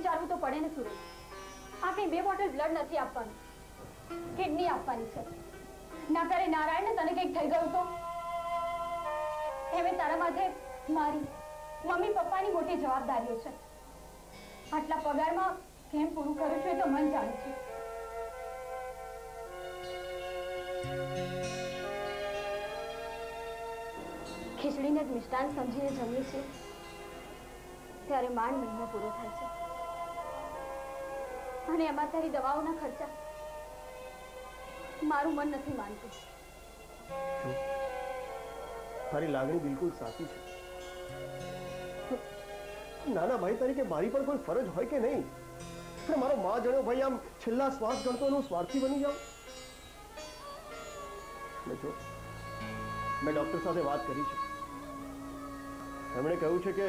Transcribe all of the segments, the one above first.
વિચારવું તો પડે ને સુરેશ. આ કઈ 2 બોટલ બ્લડ નથી આપવાનું, કિડની આપવાની છે. ના કરે નારાયણ તને કંઈક થઈ ગયું તો હવે તારા માથે મારી મમ્મી પપ્પાની મોટી જવાબદારીઓ છે. આટલા પગારમાં કેમ પૂરું કરું છું એ તો મન જાણે છે. ખીચડીને જ મિષ્ટાન સમજીને જમીએ છીએ ત્યારે માંડ મહિનો પૂરો થાય છે અને એમાં તારી દવાઓના ખર્ચા. મારું મન નથી માનતું. તારી લાગણી બિલકુલ સાચી છે. નાના ભાઈ તરીકે મારી પણ કોઈ ફરજ હોય કે નહીં? મારો મા જણો ભાઈ આમ છેલ્લા શ્વાસ ગણતો હું સ્વાર્થી બની જાઉં? જો મેં ડોક્ટર સાથે વાત કરી છે. એમણે કહ્યું છે કે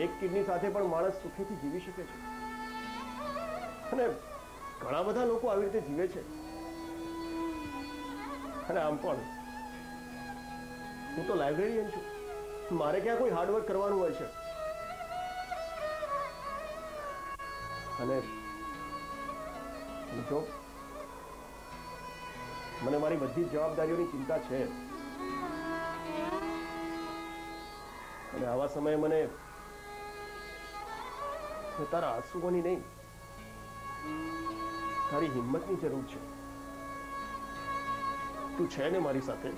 એક કિડની સાથે પણ માણસ સુખેથી જીવી શકે છે અને ઘણા બધા લોકો આવી રીતે જીવે છે. અને આમ પણ હું તો લાઇબ્રેરિયન છું. મારે ક્યાં કોઈ હાર્ડવર્ક કરવાનું હોય છે? અને જો મને મારી બધી જવાબદારીઓની ચિંતા છે અને આવા સમયે મને તારા આંસુઓની નહીં, તારી હિંમતની જરૂર છે. તું છે ને મારી સાથે?